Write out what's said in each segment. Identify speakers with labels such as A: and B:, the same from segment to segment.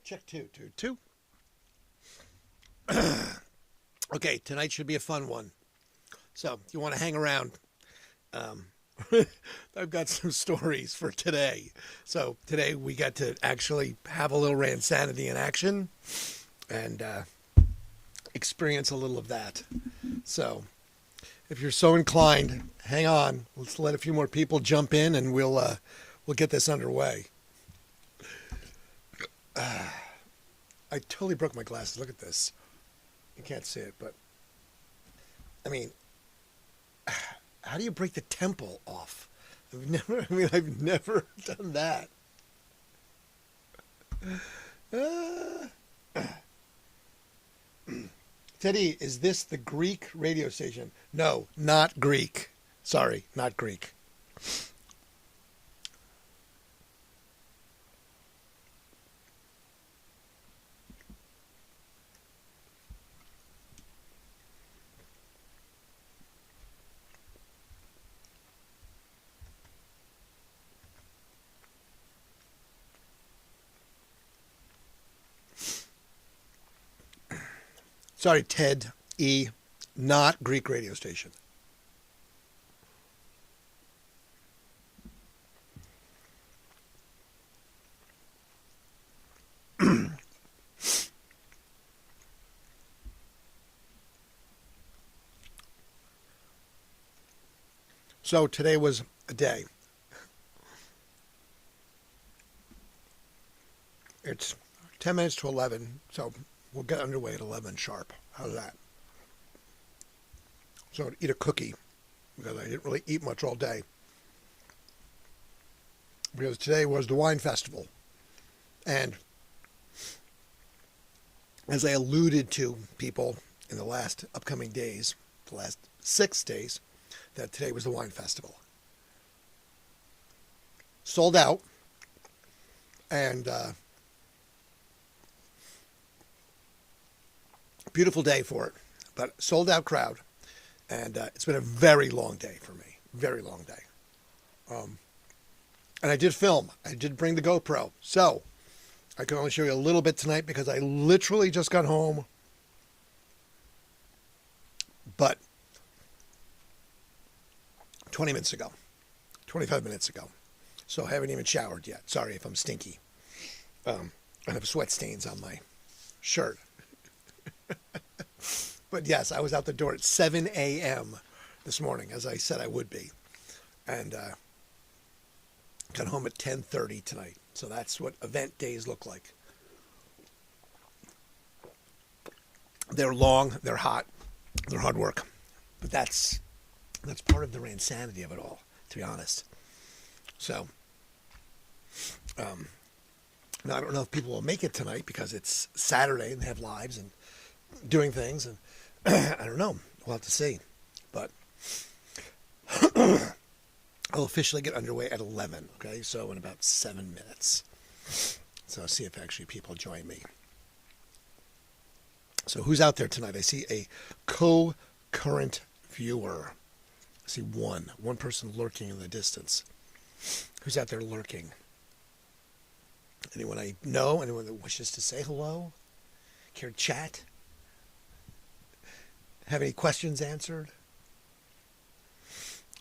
A: Check two, two, two. Okay, tonight should be a fun one. So, you want to hang around? Um, I've got some stories for today. So, today we got to actually have a little Randsanity in action and experience a little of that. So, if you're so inclined, hang on. Let's let a few more people jump in and we'll get this underway. I totally broke my glasses. Look at this. You can't see it, but I mean, how do you break the temple off? I've never done that. Teddy, is this the Greek radio station? No, not Greek. Sorry, not Greek. Sorry, Ted E. Not Greek radio station. So today was a day. It's 10 minutes to 11, so we'll get underway at 11 sharp. How's that? So I'd eat a cookie because I didn't really eat much all day. Because today was the wine festival. And as I alluded to people in the last upcoming days, the last 6 days, that today was the wine festival. Sold out. And beautiful day for it, but sold out crowd. And it's been a very long day for me. Very long day. And I did film. I did bring the GoPro. So I can only show you a little bit tonight because I literally just got home. But 20 minutes ago, 25 minutes ago. So I haven't even showered yet. Sorry if I'm stinky. I have sweat stains on my shirt. But yes, I was out the door at 7 a.m. this morning, as I said I would be. And got home at 10:30 tonight. So that's what event days look like. They're long, they're hot, they're hard work. But that's part of the Randsanity of it all, to be honest. So, now I don't know if people will make it tonight because it's Saturday and they have lives and doing things, and I don't know. We'll have to see. But I'll officially get underway at 11, okay? So in about 7 minutes. So I'll see if actually people join me. So who's out there tonight? I see a co-current viewer. I see one person lurking in the distance. Who's out there lurking? Anyone I know? Anyone that wishes to say hello? Care to chat? Have any questions answered?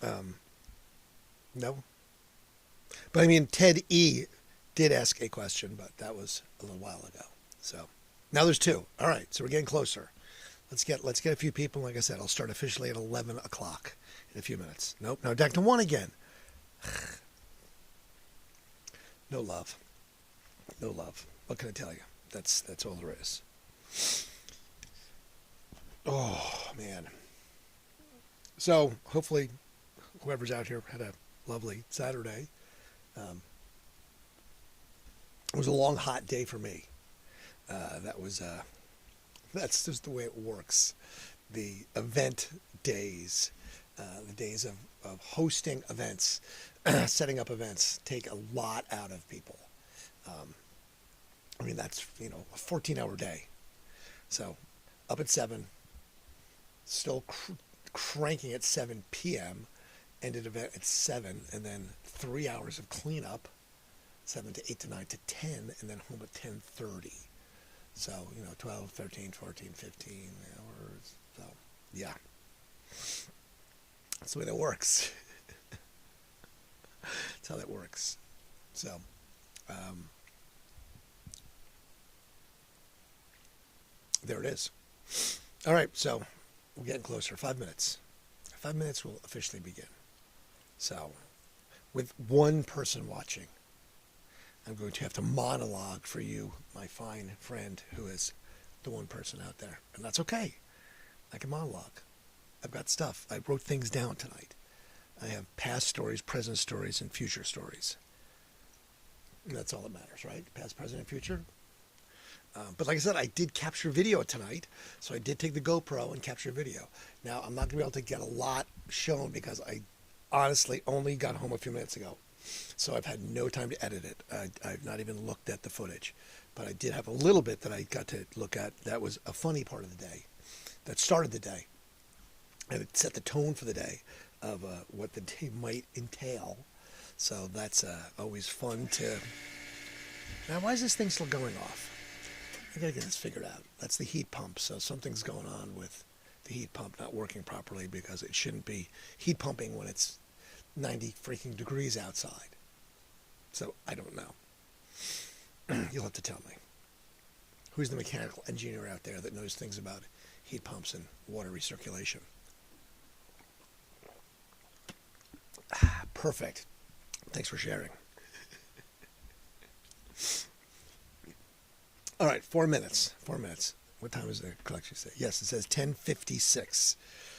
A: No? But I mean, Ted E. did ask a question, but that was a little while ago. So now there's 2. All right, so we're getting closer. Let's get a few people. Like I said, I'll start officially at 11 o'clock in a few minutes. Nope, now back to 1 again. No love. No love. What can I tell you? That's all there is. Oh, man. So, hopefully, whoever's out here had a lovely Saturday. It was a long, hot day for me. That's just the way it works. The event days, the days of hosting events, setting up events, take a lot out of people. I mean, that's, a 14-hour day. So, up at 7, still cranking at 7 p.m., ended event at 7, and then 3 hours of cleanup, 7 to 8 to 9 to 10, and then home at 10:30. So, 12, 13, 14, 15 hours. So, yeah. That's the way that works. That's how that works. So, there it is. All right, so we're getting closer. 5 minutes. 5 minutes will officially begin. So, with one person watching, I'm going to have to monologue for you, my fine friend, who is the one person out there. And that's okay. I can monologue. I've got stuff. I wrote things down tonight. I have past stories, present stories, and future stories. And that's all that matters, right? Past, present, and future. But like I said, I did capture video tonight, so I did take the GoPro and capture video. Now, I'm not going to be able to get a lot shown because I honestly only got home a few minutes ago. So I've had no time to edit it. I've not even looked at the footage. But I did have a little bit that I got to look at. That was a funny part of the day. That started the day. And it set the tone for the day of what the day might entail. So that's always fun to... Now, why is this thing still going off? I gotta get this figured out. That's the heat pump. So something's going on with the heat pump not working properly because it shouldn't be heat pumping when it's 90 freaking degrees outside. So I don't know. You'll have to tell me. Who's the mechanical engineer out there that knows things about heat pumps and water recirculation? Perfect. Thanks for sharing. All right, 4 minutes. 4 minutes. What time is the collection say? Yes, it says 10:56.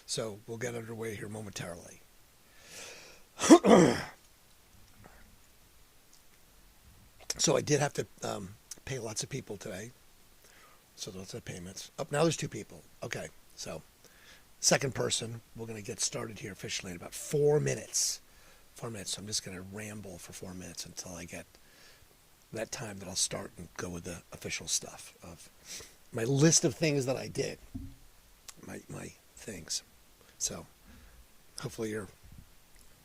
A: So we'll get underway here momentarily. So I did have to pay lots of people today. So lots of payments. Oh, now there's 2 people. Okay, so second person. We're going to get started here officially in about 4 minutes. 4 minutes. So I'm just going to ramble for 4 minutes until I get that time that I'll start and go with the official stuff of my list of things that I did. My things. So hopefully you're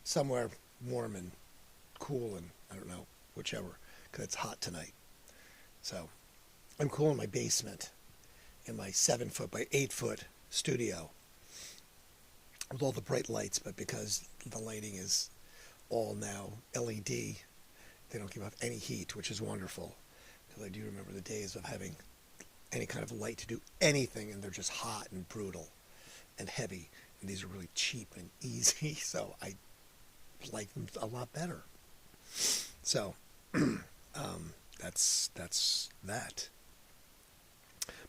A: somewhere warm and cool and I don't know, whichever, because it's hot tonight. So I'm cool in my basement in my 7-foot by 8-foot studio with all the bright lights, but because the lighting is all now LED, they don't give off any heat, which is wonderful. Because I do remember the days of having any kind of light to do anything, and they're just hot and brutal and heavy. And these are really cheap and easy, so I like them a lot better. So that's that.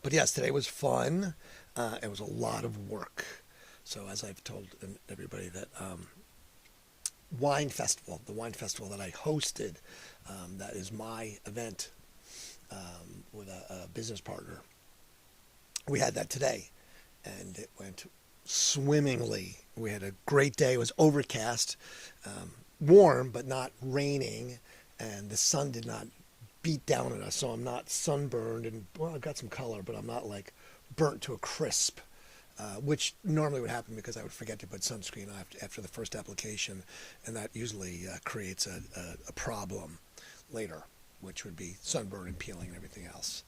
A: But yes, today was fun. It was a lot of work. So as I've told everybody that the wine festival that I hosted, that is my event with a business partner. We had that today, and it went swimmingly. We had a great day. It was overcast, warm, but not raining, and the sun did not beat down on us, so I'm not sunburned, and well, I've got some color, but I'm not like burnt to a crisp, which normally would happen because I would forget to put sunscreen on after the first application, and that usually creates a problem later, which would be sunburn and peeling and everything else.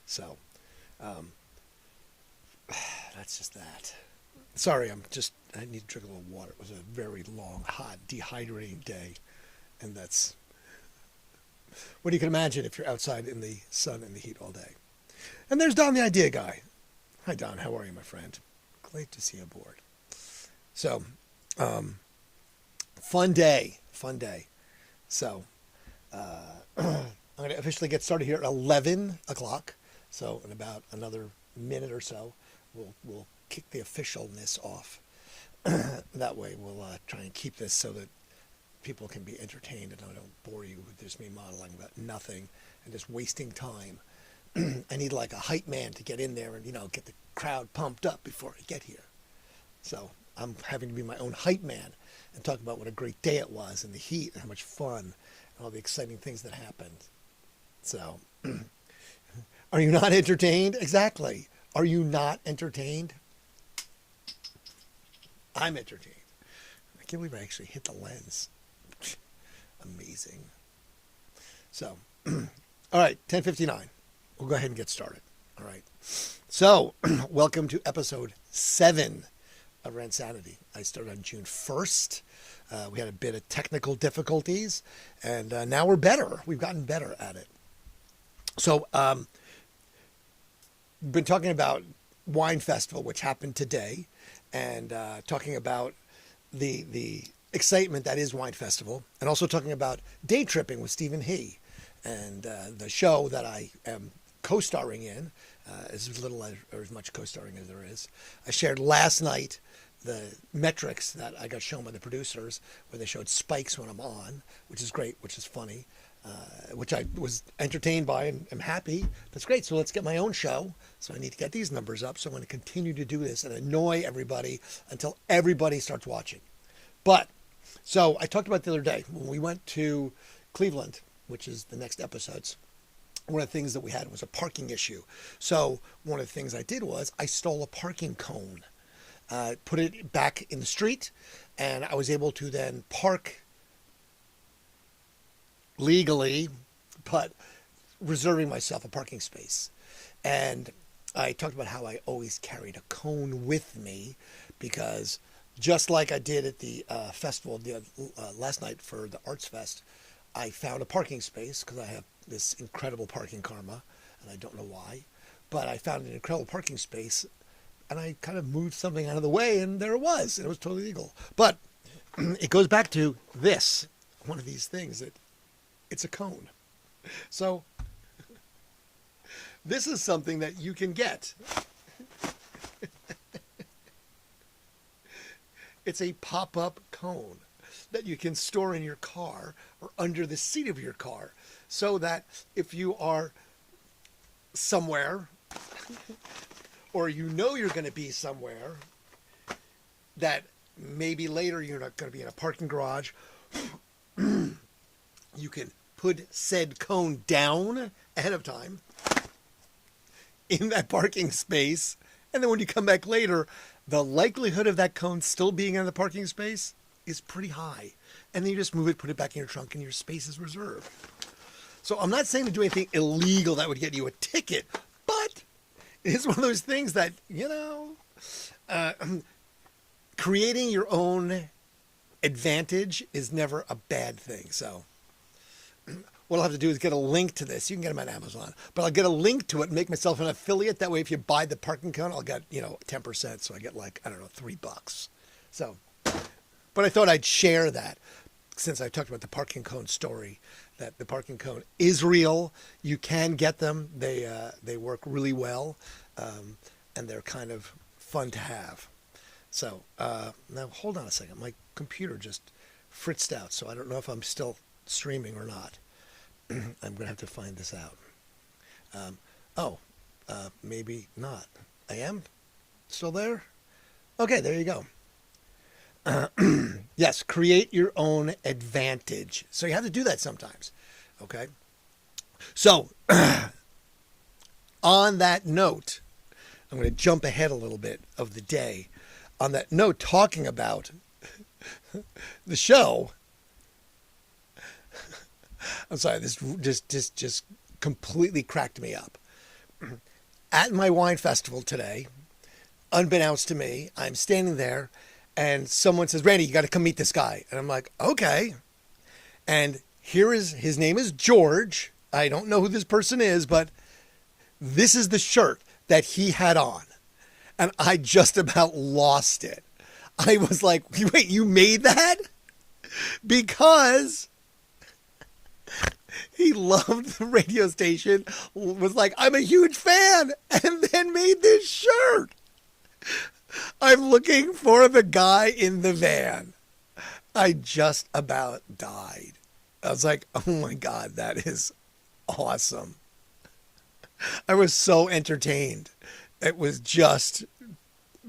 A: So that's just that. Sorry, I need to drink a little water. It was a very long, hot, dehydrating day, and that's what you can imagine if you're outside in the sun and the heat all day. And there's Don the Idea Guy. Hi, Don. How are you, my friend? Great to see you aboard. So, fun day. So, I'm going to officially get started here at 11 o'clock. So, in about another minute or so, we'll kick the officialness off. That way, we'll try and keep this so that people can be entertained and I don't bore you with just me modeling about nothing and just wasting time. I need like a hype man to get in there and, get the crowd pumped up before I get here. So I'm having to be my own hype man and talk about what a great day it was and the heat and how much fun and all the exciting things that happened. So are you not entertained? Exactly. Are you not entertained? I'm entertained. I can't believe I actually hit the lens. Amazing. So, all right, 10:59. We'll go ahead and get started. All right. So, welcome to episode 7 of Randsanity. I started on June 1st. We had a bit of technical difficulties, and now we're better. We've gotten better at it. So, we've been talking about Wine Festival, which happened today, and talking about the excitement that is Wine Festival, and also talking about Day Tripping with Stephen He, and the show that I am co-starring in, as little or as much co-starring as there is. I shared last night the metrics that I got shown by the producers, where they showed spikes when I'm on, which is great, which is funny, which I was entertained by and am happy. That's great. So let's get my own show. So I need to get these numbers up. So I'm going to continue to do this and annoy everybody until everybody starts watching. But, so I talked about the other day when we went to Cleveland, which is the next episodes. One of the things that we had was a parking issue. So one of the things I did was I stole a parking cone, put it back in the street, and I was able to then park legally, but reserving myself a parking space. And I talked about how I always carried a cone with me, because just like I did at the festival last night for the Arts Fest, I found a parking space because I have this incredible parking karma, and I don't know why, but I found an incredible parking space, and I kind of moved something out of the way, and there it was, and it was totally legal. But it goes back to this, one of these things, that it's a cone. So this is something that you can get. It's a pop-up cone that you can store in your car or under the seat of your car, so that if you are somewhere or you know you're going to be somewhere that maybe later you're not going to be in a parking garage, you can put said cone down ahead of time in that parking space, and then when you come back later, the likelihood of that cone still being in the parking space is pretty high. And then you just move it, put it back in your trunk, and your space is reserved. So I'm not saying to do anything illegal that would get you a ticket, but it is one of those things that, creating your own advantage is never a bad thing. So what I'll have to do is get a link to this. You can get them on Amazon, but I'll get a link to it and make myself an affiliate. That way, if you buy the parking cone, I'll get, 10%. So I get $3. So, but I thought I'd share that, since I talked about the parking cone story, that the parking cone is real. You can get them. They work really well. And they're kind of fun to have. So, now hold on a second. My computer just fritzed out. So I don't know if I'm still streaming or not. I'm going to have to find this out. Maybe not. I am still there? Okay, there you go. Yes, create your own advantage. So you have to do that sometimes. Okay? So, on that note, I'm going to jump ahead a little bit of the day. On that note, talking about the show, I'm sorry, this just completely cracked me up. At my wine festival today, unbeknownst to me, I'm standing there and someone says, "Randy, you got to come meet this guy." And I'm like, okay. And his name is George. I don't know who this person is, but this is the shirt that he had on. And I just about lost it. I was like, wait, you made that? Because he loved the radio station, was like, I'm a huge fan, and then made this shirt. I'm looking for the guy in the van. I just about died. I was like, oh my God, that is awesome. I was so entertained. It was just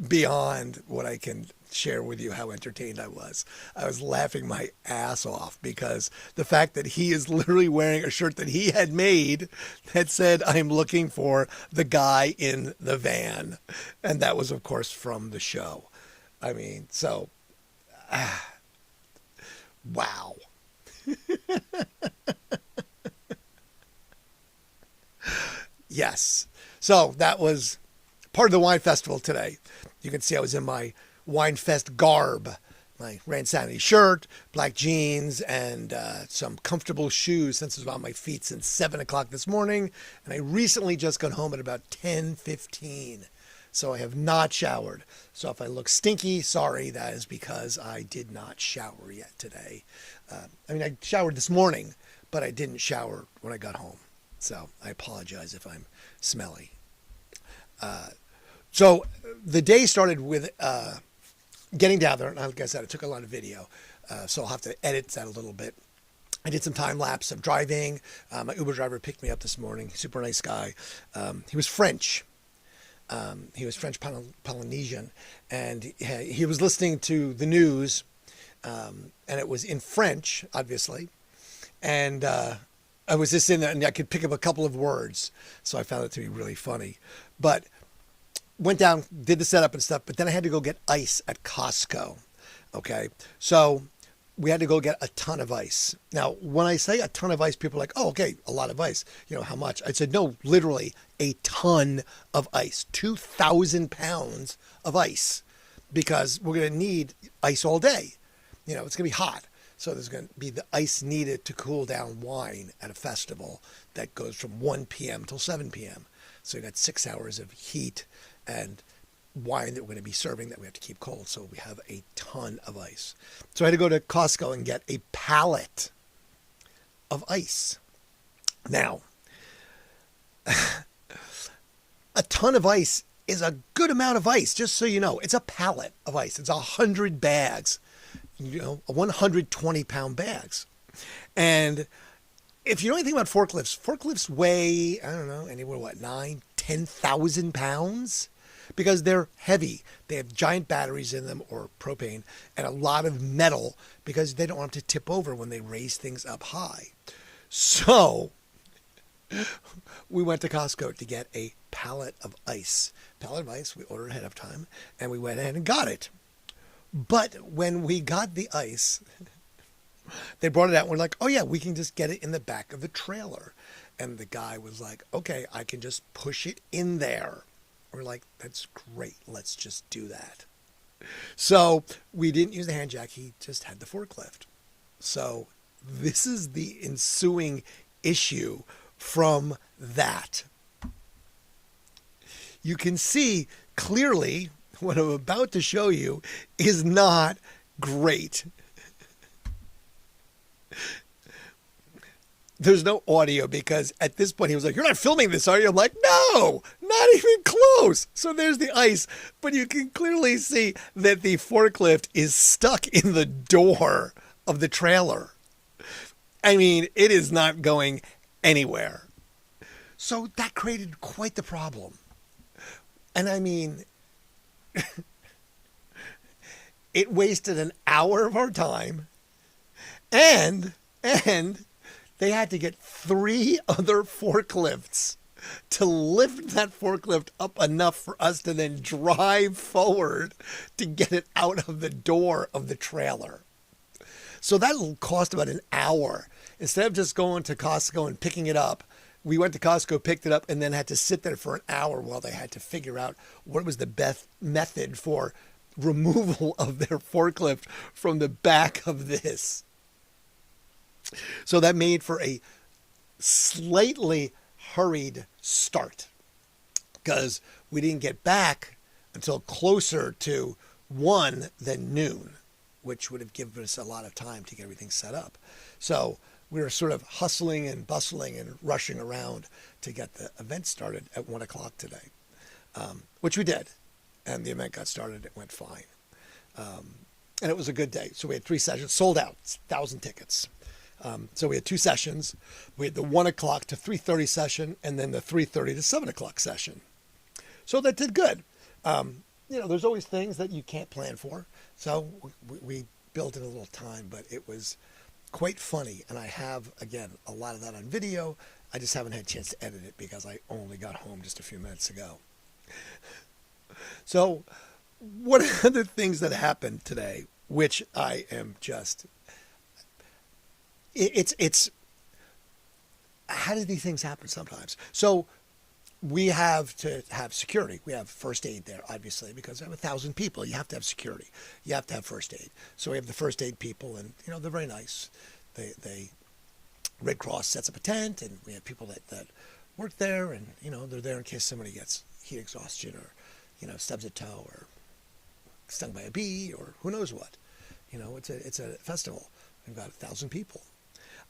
A: beyond what I can share with you how entertained I was. I was laughing my ass off because the fact that he is literally wearing a shirt that he had made that said, I'm looking for the guy in the van. And that was, of course, from the show. I mean, so, wow. Yes. So that was part of the wine festival today. You can see I was in my wine fest garb, my Randsanity shirt, black jeans, and some comfortable shoes since it was on my feet since 7 o'clock this morning. And I recently just got home at about 10:15. So I have not showered. So if I look stinky, sorry, that is because I did not shower yet today. I showered this morning, but I didn't shower when I got home. So I apologize if I'm smelly. So the day started with getting down there. And like I said, it took a lot of video. So I'll have to edit that a little bit. I did some time lapse of driving. My Uber driver picked me up this morning. Super nice guy. He was French. He was French Polynesian. And he was listening to the news. And it was in French, obviously. And I was just in there and I could pick up a couple of words. So I found it to be really funny. But went down, did the setup and stuff, but then I had to go get ice at Costco. Okay. So we had to go get a ton of ice. Now, when I say a ton of ice, people are like, oh, okay, a lot of ice. You know, how much? I said, no, literally a ton of ice, 2,000 pounds of ice, because we're going to need ice all day. You know, it's going to be hot. So there's going to be the ice needed to cool down wine at a festival that goes from 1 p.m. till 7 p.m. So you got 6 hours of heat and wine that we're going to be serving that we have to keep cold. So we have a ton of ice. So I had to go to Costco and get a pallet of ice. Now, a ton of ice is a good amount of ice, just so you know. It's a pallet of ice. It's 100 bags, 120-pound bags. And if you know anything about forklifts weigh, I don't know, anywhere, 10,000 pounds? Because they're heavy. They have giant batteries in them, or propane, and a lot of metal, because they don't want them to tip over when they raise things up high. So we went to Costco to get a pallet of ice. We ordered ahead of time, and we went ahead and got it. But when we got the ice, they brought it out, and we're like, oh yeah, we can just get it in the back of the trailer. And the guy was like, okay, I can just push it in there. We're like, that's great. Let's just do that. So we didn't use the hand jack. He just had the forklift. So this is the ensuing issue from that. You can see clearly what I'm about to show you is not great. There's no audio because at this point he was like, you're not filming this, are you? I'm like, no, not even close. So there's the ice, but you can clearly see that the forklift is stuck in the door of the trailer. I mean, it is not going anywhere. So that created quite the problem. And I mean, it wasted an hour of our time, and they had to get 3 other forklifts to lift that forklift up enough for us to then drive forward to get it out of the door of the trailer. So that cost about an hour. Instead of just going to Costco and picking it up, we went to Costco, picked it up, and then had to sit there for an hour while they had to figure out what was the best method for removal of their forklift from the back of this. So that made for a slightly hurried start, because we didn't get back until closer to 1 than noon, which would have given us a lot of time to get everything set up. So we were sort of hustling and bustling and rushing around to get the event started at 1 o'clock today, which we did. And the event got started. It went fine. And it was a good day. So we had 3 sessions, sold out, 1,000 tickets. So we had 2 sessions. We had the 1 o'clock to 3:30 session, and then the 3:30 to 7 o'clock session. So that did good. There's always things that you can't plan for. So we built in a little time, but it was quite funny. And I have, again, a lot of that on video. I just haven't had a chance to edit it because I only got home just a few minutes ago. So what are the things that happened today, which I am just... It's how do these things happen sometimes? So we have to have security. We have first aid there, obviously, because I have 1,000 people. You have to have security. You have to have first aid. So we have the first aid people, and they're very nice. They Red Cross sets up a tent, and we have people that work there, and they're there in case somebody gets heat exhaustion or stubs a toe or stung by a bee or who knows what. It's a festival. We've got 1,000 people,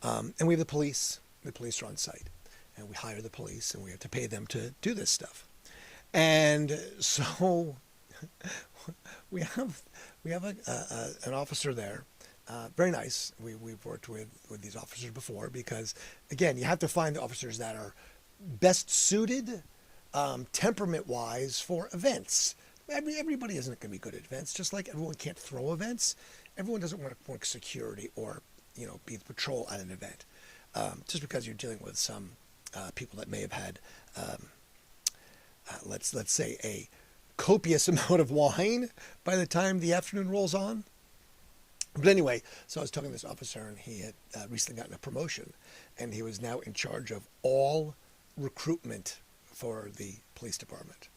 A: and we have the police. The police are on site. And we hire the police, and we have to pay them to do this stuff. And so we have an officer there, very nice. We've worked with these officers before because, again, you have to find the officers that are best suited, temperament-wise, for events. Everybody isn't going to be good at events, just like everyone can't throw events. Everyone doesn't want to work security or be the patrol at an event, just because you're dealing with some people that may have had, let's say, a copious amount of wine by the time the afternoon rolls on. But anyway, so I was talking to this officer, and he had recently gotten a promotion, and he was now in charge of all recruitment for the police department.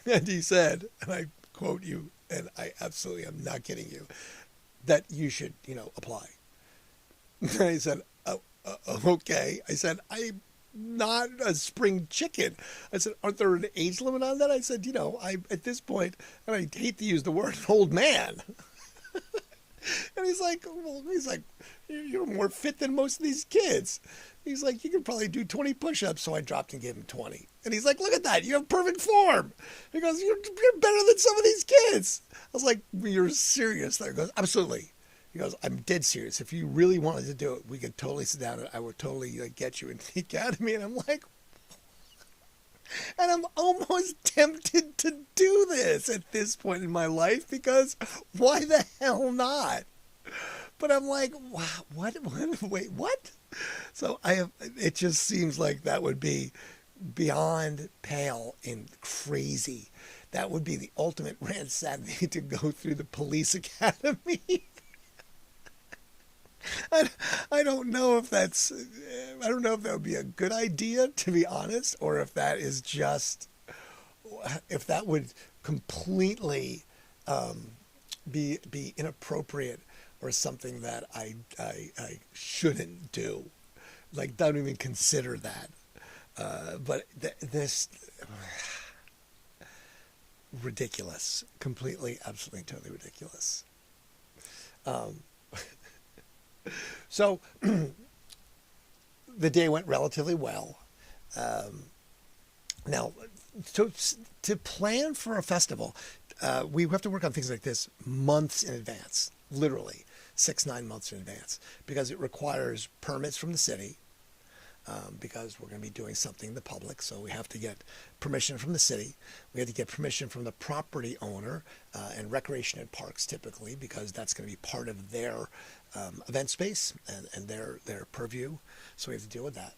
A: And he said, and I quote you, and I absolutely am not kidding you, that you should, apply. And I said, okay. I said, I'm not a spring chicken. I said, aren't there an age limit on that? I said, I'm at this point, and I hate to use the word old man. And he's like, you're more fit than most of these kids. He's like, you could probably do 20 push-ups. So I dropped and gave him 20. And he's like, look at that. You have perfect form. He goes, you're better than some of these kids. I was like, you're serious? He goes, absolutely. He goes, I'm dead serious. If you really wanted to do it, we could totally sit down and I would totally get you into the academy. And I'm like, and I'm almost tempted to do this at this point in my life because why the hell not? But I'm like, wow, what? Wait, what? So it just seems like that would be beyond pale and crazy. That would be the ultimate Randsanity to go through the police academy. I don't know if that would be a good idea, to be honest, or if that is just, if that would completely be inappropriate or something that I shouldn't do. Like, don't even consider that. But this ridiculous, completely, absolutely, totally ridiculous. So the day went relatively well. Now, to plan for a festival, we have to work on things like this months in advance, literally 6-9 months in advance, because it requires permits from the city, because we're going to be doing something in the public. So we have to get permission from the city. We have to get permission from the property owner and recreation and parks typically, because that's going to be part of their event space and their purview. So we have to deal with that.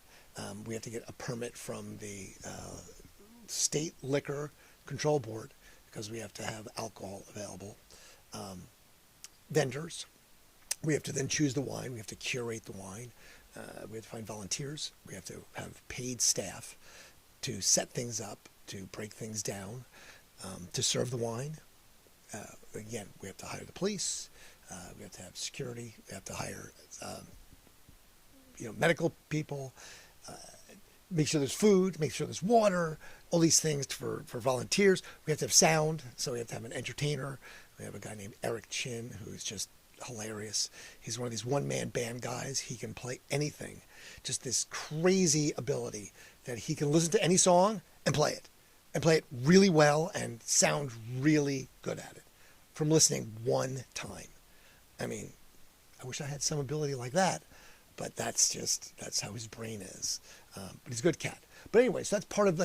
A: We have to get a permit from the state liquor control board because we have to have alcohol available. Vendors. We have to then choose the wine. We have to curate the wine. We have to find volunteers. We have to have paid staff to set things up, to break things down, to serve the wine. Again, we have to hire the police. We have to have security. We have to hire, medical people. Make sure there's food. Make sure there's water. All these things for volunteers. We have to have sound, so we have to have an entertainer. We have a guy named Eric Chin who's just hilarious. He's one of these one-man band guys. He can play anything. Just this crazy ability that he can listen to any song and play it really well and sound really good at it from listening one time. I mean, I wish I had some ability like that, but that's how his brain is. But he's a good cat. But anyway, so that's part of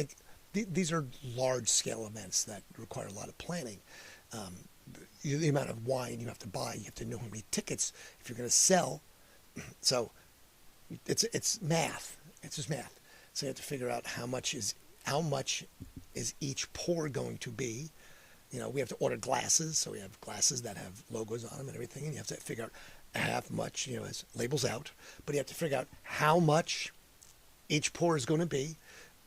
A: these are large-scale events that require a lot of planning. The amount of wine you have to buy, you have to know how many tickets if you're going to sell. So it's math. It's just math. So you have to figure out how much is each pour going to be. We have to order glasses, so we have glasses that have logos on them and everything, and you have to figure out how much, as labels out, but you have to figure out how much each pour is going to be.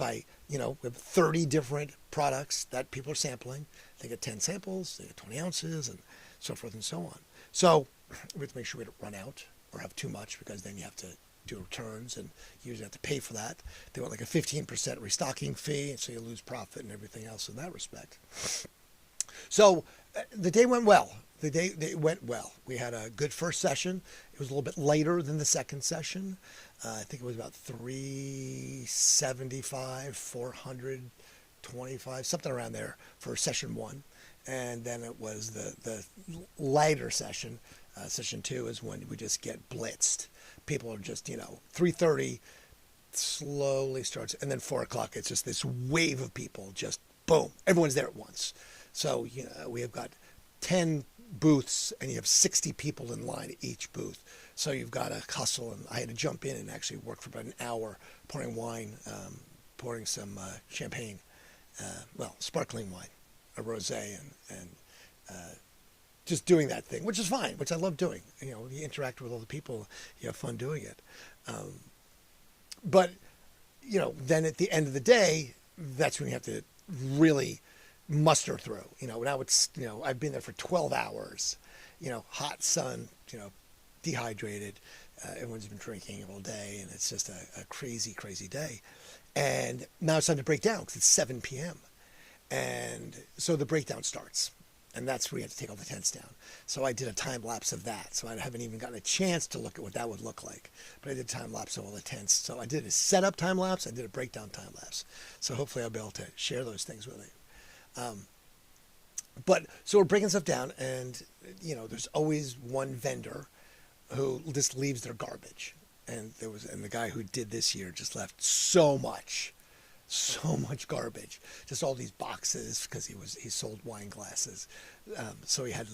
A: by, we have 30 different products that people are sampling. They get 10 samples, they get 20 ounces, and so forth and so on. So we have to make sure we don't run out or have too much, because then you have to do returns and you usually have to pay for that. They want like a 15% restocking fee, and so you lose profit and everything else in that respect. So the day went well. It went well. We had a good first session. It was a little bit later than the second session. I think it was about 375, 425, something around there for session one. And then it was the lighter session. Session two is when we just get blitzed. People are just, 3:30 slowly starts, and then 4 o'clock, it's just this wave of people, just boom, everyone's there at once. So, we have got 10 booths and you have 60 people in line at each booth. So you've got to hustle, and I had to jump in and actually work for about an hour pouring wine, pouring some champagne, sparkling wine, a rosé, and just doing that thing, which is fine, which I love doing. You interact with all the people, you have fun doing it. But then at the end of the day, that's when you have to really muster through. Now it's, I've been there for 12 hours, hot sun, dehydrated. Everyone's been drinking all day, and it's just a crazy, crazy day. And now it's time to break down because it's 7 p.m. And so the breakdown starts. And that's where you have to take all the tents down. So I did a time lapse of that. So I haven't even gotten a chance to look at what that would look like. But I did a time lapse of all the tents. So I did a setup time lapse. I did a breakdown time lapse. So hopefully I'll be able to share those things with you. But so we're breaking stuff down, and there's always one vendor who just leaves their garbage. And the guy who did this year just left so much garbage, just all these boxes, because he sold wine glasses. So he had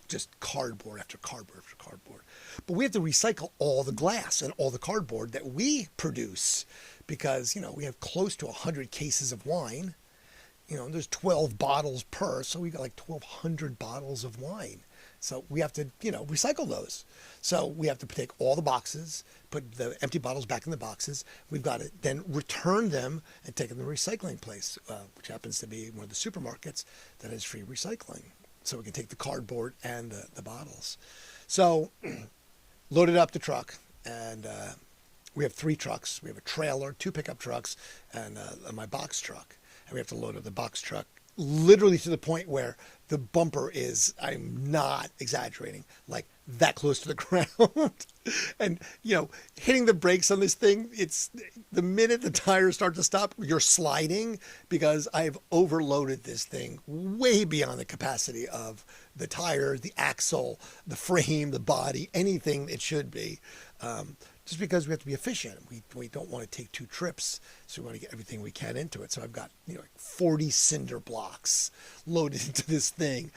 A: just cardboard after cardboard after cardboard. But we have to recycle all the glass and all the cardboard that we produce, because, we have close to 100 cases of wine. There's 12 bottles per, so we got like 1,200 bottles of wine. So we have to, recycle those. So we have to take all the boxes, put the empty bottles back in the boxes. We've got to then return them and take them to the recycling place, which happens to be one of the supermarkets that has free recycling. So we can take the cardboard and the bottles. So loaded up the truck, and we have 3 trucks. We have a trailer, 2 pickup trucks, and my box truck. And we have to load up the box truck literally to the point where the bumper is, I'm not exaggerating, like that close to the ground. And, hitting the brakes on this thing, it's the minute the tires start to stop, you're sliding, because I've overloaded this thing way beyond the capacity of the tire, the axle, the frame, the body, anything it should be. Just because we have to be efficient. We don't want to take 2 trips, so we want to get everything we can into it. So I've got 40 cinder blocks loaded into this thing,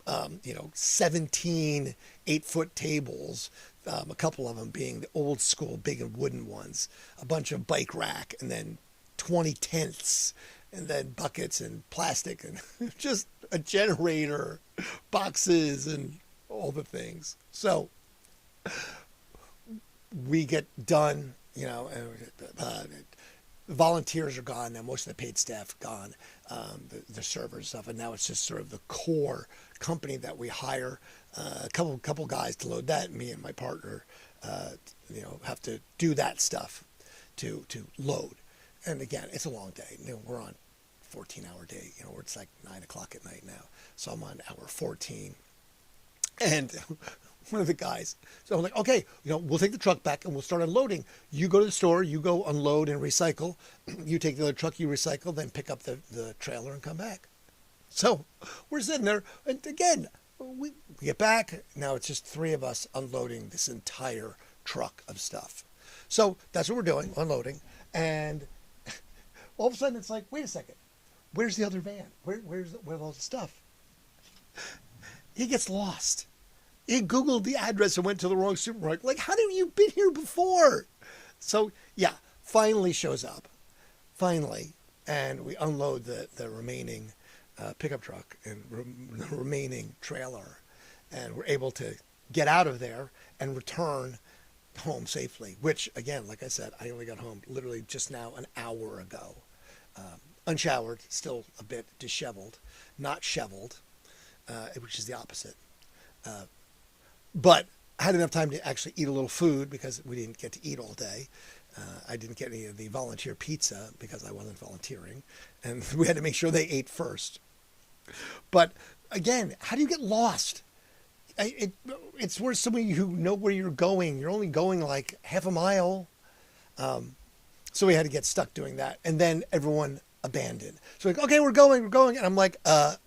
A: 17 8-foot tables, a couple of them being the old school big and wooden ones, a bunch of bike rack, and then 20 tents, and then buckets and plastic, and just a generator, boxes, and all the things. So we get done, volunteers are gone now. Most of the paid staff gone, the servers and stuff, and now it's just sort of the core company that we hire. A couple guys to load that. Me and my partner, have to do that stuff to load. And again, it's a long day. We're on 14-hour day. Where it's like 9 o'clock at night now. So I'm on hour 14, and one of the guys. So I'm like, okay, we'll take the truck back and we'll start unloading. You go to the store, you go unload and recycle. You take the other truck, you recycle, then pick up the trailer and come back. So we're sitting there, and again, we get back. Now it's just 3 of us unloading this entire truck of stuff. So that's what we're doing, unloading. And all of a sudden it's like, wait a second, where's the other van? Where's all the stuff? He gets lost. He Googled the address and went to the wrong supermarket. Like, how have you been here before? So, yeah, finally shows up. Finally. And we unload the remaining pickup truck and the remaining trailer. And we're able to get out of there and return home safely. Which, again, like I said, I only got home literally just now an hour ago. unshowered, still a bit disheveled, not shoveled, which is the opposite. But had enough time to actually eat a little food because we didn't get to eat all day. I didn't get any of the volunteer pizza because I wasn't volunteering, and we had to make sure they ate first. But again, how do you get lost? It's where somebody who know where you're going. You're only going like half a mile. So we had to get stuck doing that. And then everyone abandoned. So like, okay, we're going. And I'm like,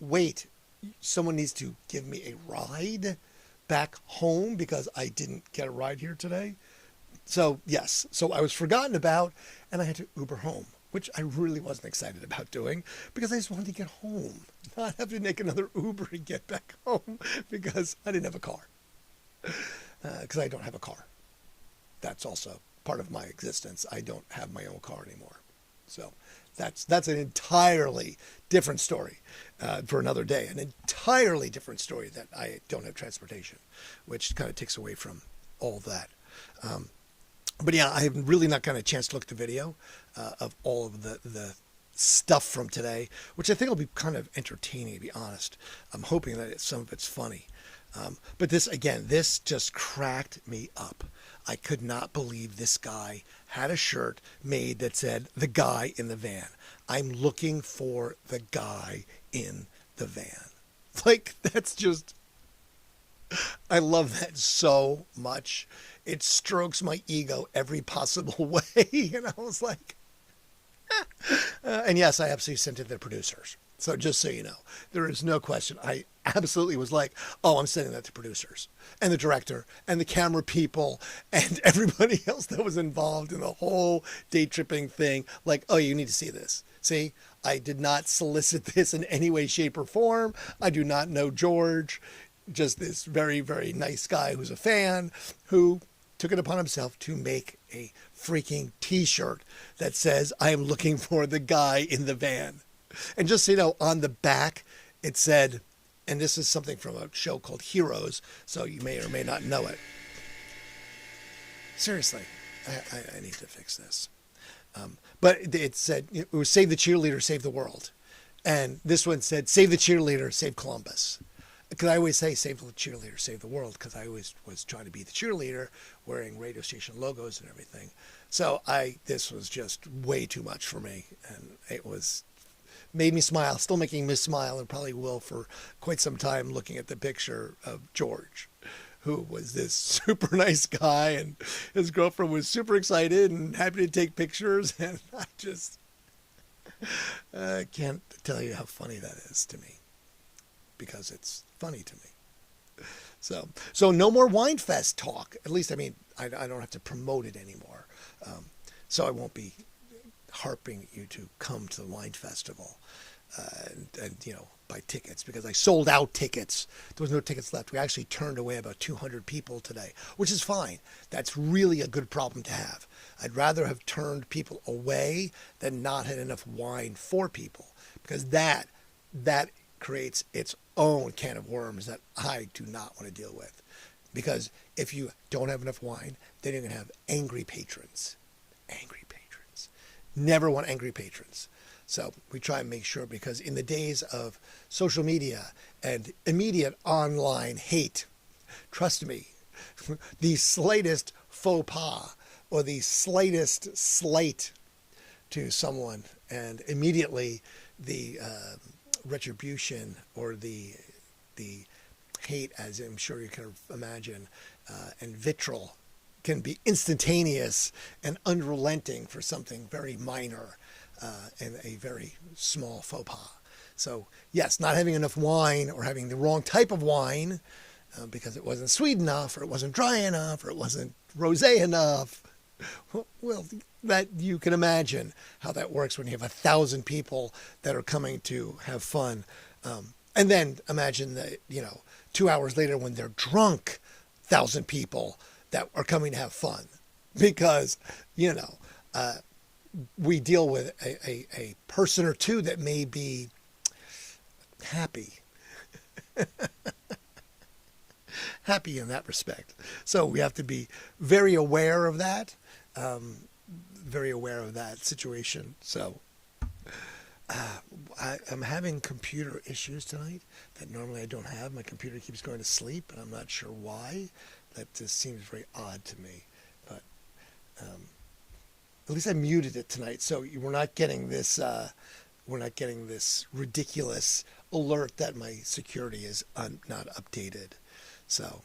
A: wait, someone needs to give me a ride back home because I didn't get a ride here today. So yes, so I was forgotten about and I had to Uber home, which I really wasn't excited about doing because I just wanted to get home, not have to make another Uber and get back home because I didn't have a car. Because I don't have a car. That's also part of my existence. I don't have my own car anymore. So that's an entirely different story for another day. An entirely different story that I don't have transportation, which kind of takes away from all that. But yeah, I have really not gotten a chance to look at the video of all of the stuff from today, which I think will be kind of entertaining, to be honest. I'm hoping that some of it's funny. But this just cracked me up. I could not believe this guy had a shirt made that said, "The guy in the van." I'm looking for the guy in the van. Like, that's just, I love that so much. It strokes my ego every possible way. And I was like, and yes, I absolutely sent it to the producers. So just so you know, there is no question. I absolutely was like, oh, I'm sending that to producers and the director and the camera people and everybody else that was involved in the whole day tripping thing. Like, oh, you need to see this. See, I did not solicit this in any way, shape, or form. I do not know George, just this very, very nice guy who's a fan who took it upon himself to make a freaking T-shirt that says, I am looking for the guy in the van. And just so you know, on the back, it said, and this is something from a show called Heroes, so you may or may not know it. Seriously, I need to fix this. But it said, it was save the cheerleader, save the world. And this one said, save the cheerleader, save Columbus. Because I always say save the cheerleader, save the world, because I always was trying to be the cheerleader, wearing radio station logos and everything. So this was just way too much for me, and it made me smile, still making me smile, and probably will for quite some time, looking at the picture of George, who was this super nice guy, and his girlfriend was super excited and happy to take pictures, and I just can't tell you how funny that is to me, because it's funny to me. So no more Wine Fest talk. At least, I mean, I don't have to promote it anymore. So I won't be harping you to come to the wine festival and buy tickets, because I sold out tickets. There was no tickets left. We actually turned away about 200 people today, which is fine. That's really a good problem to have. I'd rather have turned people away than not had enough wine for people, because that creates its own can of worms that I do not want to deal with. Because if you don't have enough wine, then you're going to have angry patrons. Angry patrons. Never want angry patrons. So we try and make sure, because in the days of social media and immediate online hate, trust me, the slightest faux pas or the slightest slight to someone, and immediately the retribution or the hate, as I'm sure you can imagine, and vitriol can be instantaneous and unrelenting for something very minor and a very small faux pas. So yes, not having enough wine, or having the wrong type of wine because it wasn't sweet enough, or it wasn't dry enough, or it wasn't rosé enough. Well, that you can imagine how that works when you have 1,000 people that are coming to have fun. And then imagine that, 2 hours later when they're drunk, 1,000 people that are coming to have fun, because, we deal with a person or two that may be happy. Happy in that respect. So we have to be very aware of that, very aware of that situation. So I'm having computer issues tonight that normally I don't have. My computer keeps going to sleep, and I'm not sure why. That just seems very odd to me. But at least I muted it tonight, so we're not getting this. We're not getting this ridiculous alert that my security is not updated. So,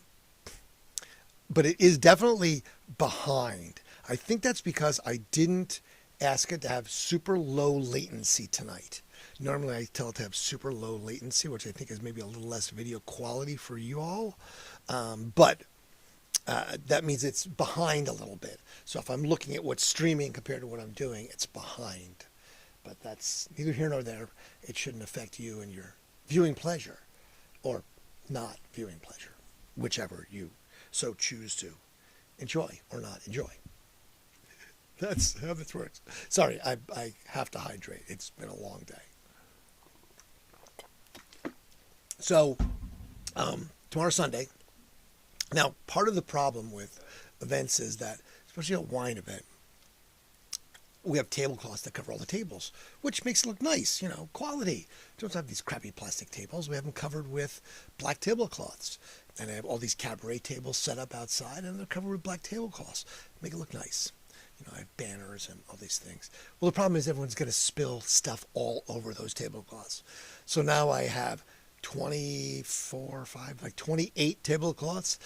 A: but it is definitely behind. I think that's because I didn't ask it to have super low latency tonight. Normally I tell it to have super low latency, which I think is maybe a little less video quality for you all. But that means it's behind a little bit. So if I'm looking at what's streaming compared to what I'm doing, it's behind. But that's neither here nor there. It shouldn't affect you and your viewing pleasure or not viewing pleasure, whichever you so choose to enjoy or not enjoy. That's how this works. Sorry, I have to hydrate. It's been a long day. So, tomorrow's Sunday. Now, part of the problem with events is that, especially a wine event, we have tablecloths that cover all the tables, which makes it look nice, quality. Don't have these crappy plastic tables. We have them covered with black tablecloths. And I have all these cabaret tables set up outside, and they're covered with black tablecloths. Make it look nice. I have banners and all these things. Well, the problem is everyone's going to spill stuff all over those tablecloths. So now I have 28 tablecloths,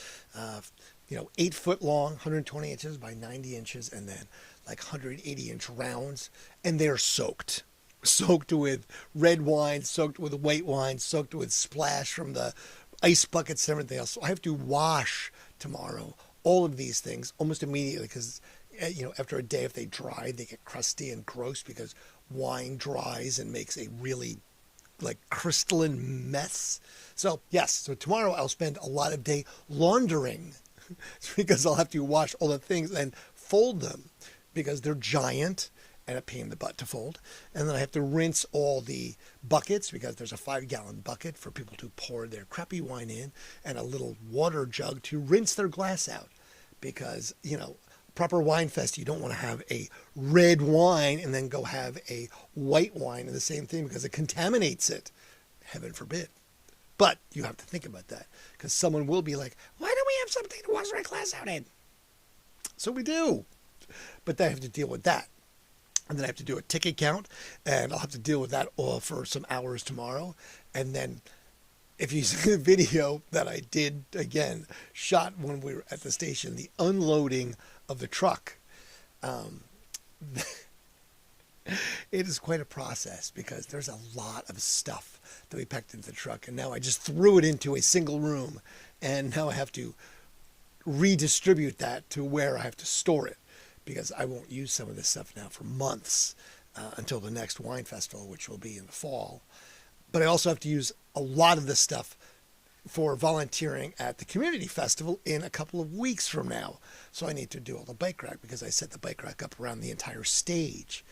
A: 8 foot long, 120 inches by 90 inches, and then like 180-inch rounds, and they're soaked with red wine, soaked with white wine, soaked with splash from the ice buckets and everything else. So I have to wash tomorrow all of these things almost immediately because, after a day, if they dry, they get crusty and gross because wine dries and makes a really crystalline mess. So yes, so tomorrow I'll spend a lot of day laundering because I'll have to wash all the things and fold them because they're giant and a pain in the butt to fold. And then I have to rinse all the buckets because there's a 5-gallon bucket for people to pour their crappy wine in and a little water jug to rinse their glass out because, proper wine fest, you don't want to have a red wine and then go have a white wine and the same thing because it contaminates it. Heaven forbid. But you have to think about that because someone will be like, why don't we have something to wash our glass out in? So we do. But then I have to deal with that. And then I have to do a ticket count and I'll have to deal with that all for some hours tomorrow. And then if you see the video that I did, again, shot when we were at the station, the unloading of the truck, it is quite a process because there's a lot of stuff that we packed into the truck. And now I just threw it into a single room. And now I have to redistribute that to where I have to store it because I won't use some of this stuff now for months until the next wine festival, which will be in the fall. But I also have to use a lot of this stuff for volunteering at the community festival in a couple of weeks from now. So I need to do all the bike rack because I set the bike rack up around the entire stage.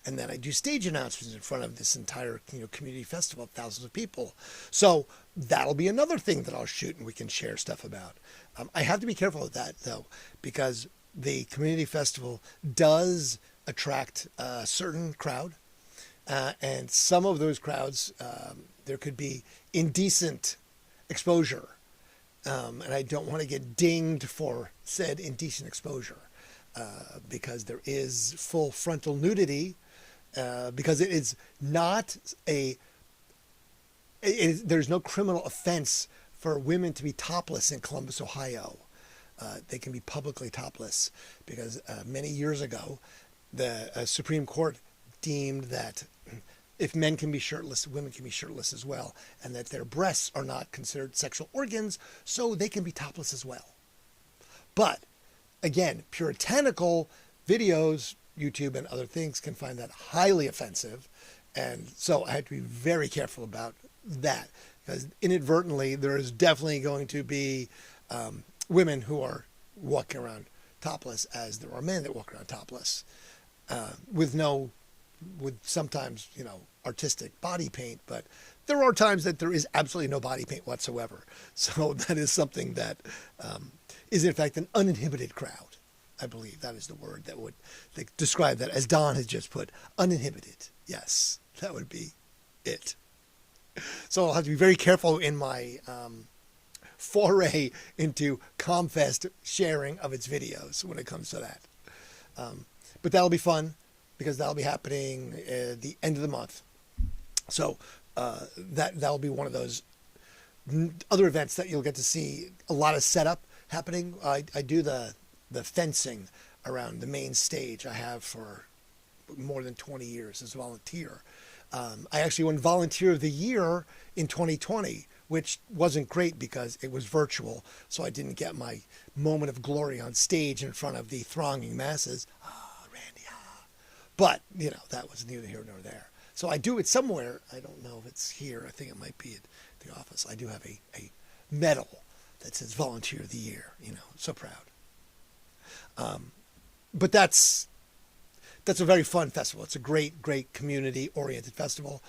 A: And then I do stage announcements in front of this entire community festival of thousands of people. So that'll be another thing that I'll shoot and we can share stuff about. I have to be careful of that, though, because the community festival does attract a certain crowd. And some of those crowds, there could be indecent exposure. And I don't want to get dinged for said indecent exposure because there is full frontal nudity because it is not there's no criminal offense for women to be topless in Columbus, Ohio. They can be publicly topless because many years ago, the Supreme Court deemed that if men can be shirtless, women can be shirtless as well, and that their breasts are not considered sexual organs, so they can be topless as well. But again, puritanical videos, YouTube and other things can find that highly offensive, and so I had to be very careful about that because inadvertently there is definitely going to be women who are walking around topless as there are men that walk around topless with sometimes, artistic body paint, but there are times that there is absolutely no body paint whatsoever. So that is something that is in fact an uninhibited crowd. I believe that is the word that would describe that, as Don has just put, uninhibited. Yes, that would be it. So I'll have to be very careful in my foray into ComFest sharing of its videos when it comes to that. But that'll be fun because that'll be happening at the end of the month. So that'll be one of those other events that you'll get to see a lot of setup happening. I do the fencing around the main stage I have for more than 20 years as a volunteer. I actually won Volunteer of the Year in 2020, which wasn't great because it was virtual, so I didn't get my moment of glory on stage in front of the thronging masses. Randy, But, that was neither here nor there. So I do it somewhere. I don't know if it's here. I think it might be at the office. I do have a medal that says Volunteer of the Year, so proud. But that's a very fun festival. It's a great, great community-oriented festival.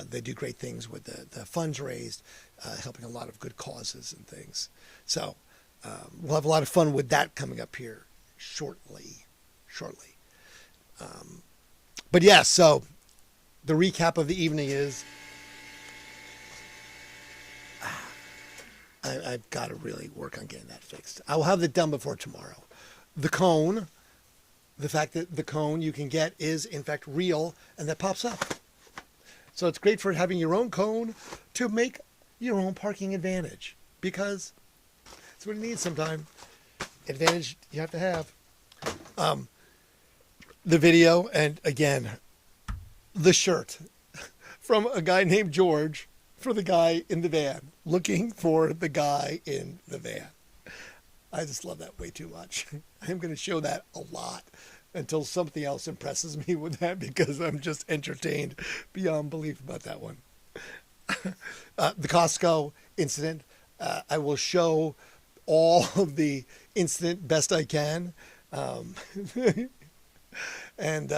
A: They do great things with the funds raised, helping a lot of good causes and things. So we'll have a lot of fun with that coming up here shortly. But yeah, so the recap of the evening is I've got to really work on getting that fixed. I will have it done before tomorrow. The cone, the fact that the cone you can get is in fact real and that pops up. So it's great for having your own cone to make your own parking advantage, because that's what it needs sometime. Advantage you have to have. The video, and again, the shirt from a guy named George for the guy in the van, looking for the guy in the van. I just love that way too much. I'm going to show that a lot until something else impresses me with that, because I'm just entertained beyond belief about that one. The Costco incident, I will show all of the incident best I can. And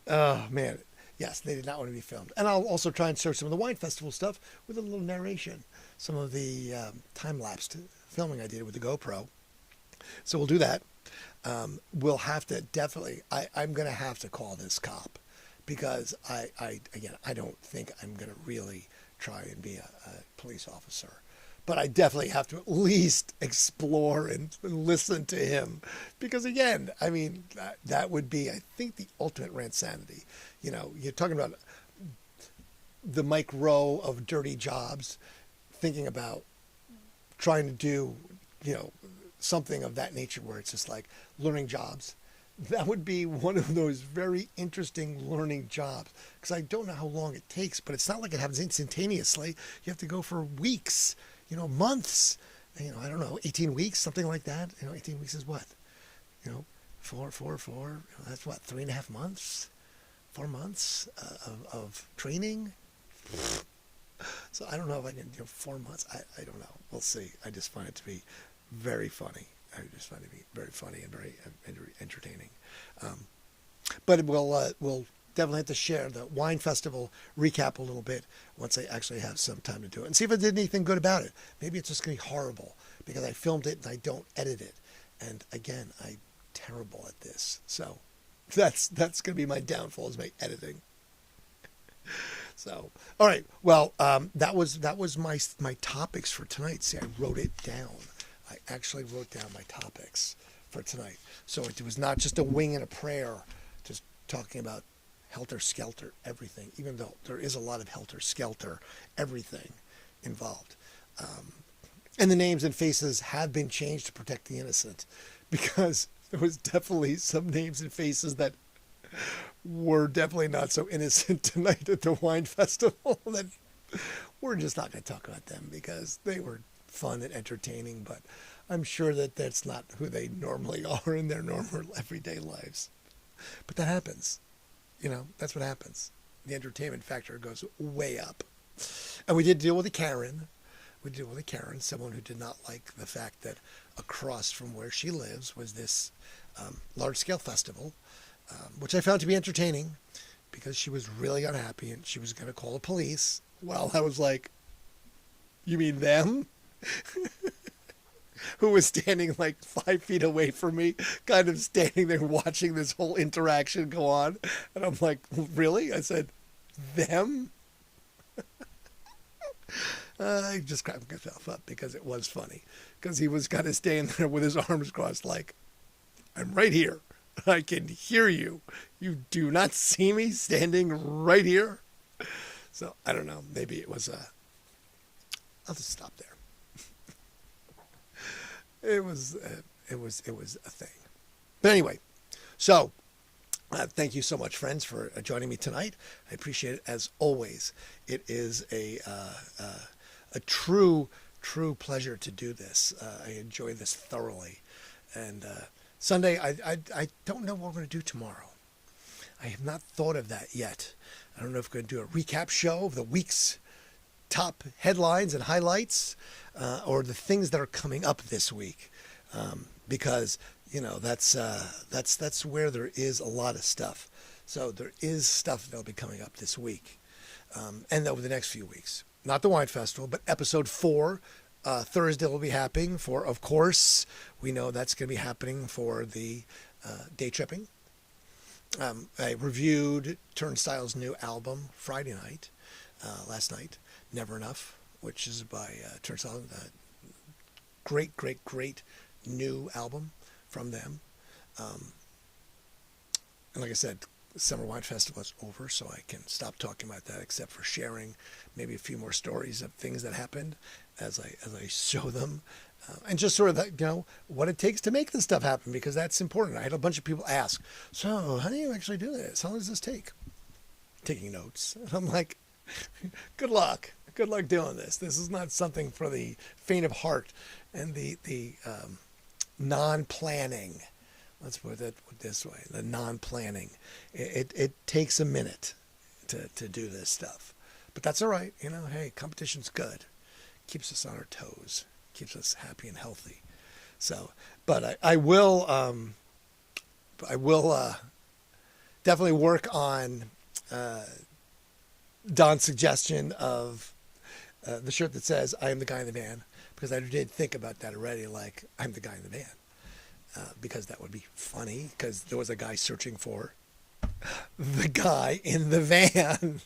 A: oh man, yes, they did not want to be filmed. And I'll also try and show some of the wine festival stuff with a little narration, some of the time-lapsed filming I did with the GoPro. So we'll do that. We'll have to definitely, I'm going to have to call this cop, because I don't think I'm going to really try and be a police officer. But I definitely have to at least explore and listen to him. Because again, I mean, that would be, I think, the ultimate Randsanity. You're talking about the Mike Rowe of dirty jobs, thinking about trying to do, something of that nature where it's just like learning jobs. That would be one of those very interesting learning jobs, because I don't know how long it takes, but it's not like it happens instantaneously. You have to go for weeks, months, I don't know, 18 weeks, something like that. 18 weeks is what? Four, that's what, 3.5 months, 4 months of training. So I don't know if I can do 4 months. I don't know. We'll see. I just find it to be very funny. I just find it to be very funny and very entertaining. But we'll definitely have to share the wine festival recap a little bit once I actually have some time to do it, and see if I did anything good about it. Maybe it's just going to be horrible because I filmed it and I don't edit it. And again, I'm terrible at this. So that's going to be my downfall, is my editing. So, all right. Well, that was my topics for tonight. See, I wrote it down. I actually wrote down my topics for tonight. So it was not just a wing and a prayer, just talking about helter-skelter everything, even though there is a lot of helter-skelter everything involved. And the names and faces have been changed to protect the innocent, because there was definitely some names and faces that were definitely not so innocent tonight at the wine festival that we're just not going to talk about them, because they were fun and entertaining, but I'm sure that that's not who they normally are in their normal everyday lives. But that happens. That's what happens. The entertainment factor goes way up. And we did deal with a Karen. Someone who did not like the fact that across from where she lives was this large-scale festival, which I found to be entertaining, because she was really unhappy and she was going to call the police. Well, I was like, you mean them? who was standing like 5 feet away from me, kind of standing there watching this whole interaction go on. And I'm like, really? I said, them? I just cracked myself up because it was funny. Because he was kind of standing there with his arms crossed like, I'm right here. I can hear you. You do not see me standing right here. So I don't know. Maybe it was I'll just stop there. It was a thing. But anyway, so thank you so much, friends, for joining me tonight. I appreciate it as always. It is a true pleasure to do this. I enjoy this thoroughly. And Sunday, I don't know what we're going to do tomorrow. I have not thought of that yet. I don't know if we're going to do a recap show of the week's top headlines and highlights, or the things that are coming up this week, because that's where there is a lot of stuff. So there is stuff that'll be coming up this week, and over the next few weeks. Not the Wine Festival, but episode 4. Thursday will be happening for, of course, we know that's going to be happening for the day tripping. I reviewed Turnstile's new album Friday night, last night, Never Enough, which is by Turnstile. Great new album from them. And like I said, Summer Wine Festival is over, so I can stop talking about that, except for sharing maybe a few more stories of things that happened as I show them, and just sort of what it takes to make this stuff happen, because that's important. I had a bunch of people ask, so how do you actually do this? How long does this take? Taking notes. And I'm like, good luck doing this. This is not something for the faint of heart and the non-planning. Let's put it this way, the non-planning. It takes a minute to do this stuff. But that's all right. Hey, competition's good. Keeps us on our toes. Keeps us happy and healthy. So, but I will definitely work on Don's suggestion of the shirt that says, I am the guy in the van, because I did think about that already, like, I'm the guy in the van. Because that would be funny, because there was a guy searching for the guy in the van.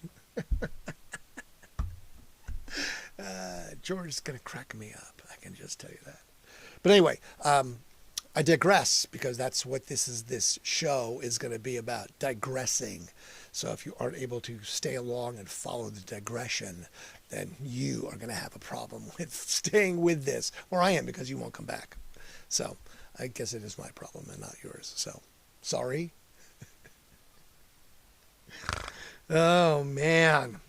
A: George is going to crack me up. I can just tell you that. But anyway, I digress, because that's what this show is going to be about, digressing. So if you aren't able to stay along and follow the digression, then you are going to have a problem with staying with this, or I am, because you won't come back. So I guess it is my problem and not yours. So sorry. Oh, man.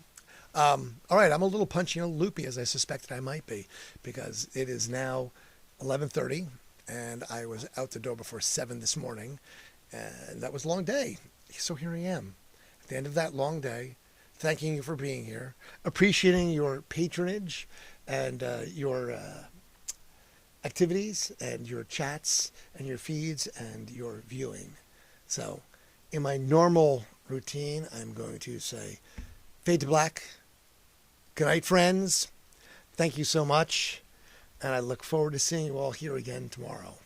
A: All right, I'm a little punchy and loopy, as I suspected I might be, because it is now 11:30, and I was out the door before 7 this morning, and that was a long day. So here I am, at the end of that long day, thanking you for being here, appreciating your patronage and your activities and your chats and your feeds and your viewing. So in my normal routine, I'm going to say fade to black. Good night, friends. Thank you so much. And I look forward to seeing you all here again tomorrow.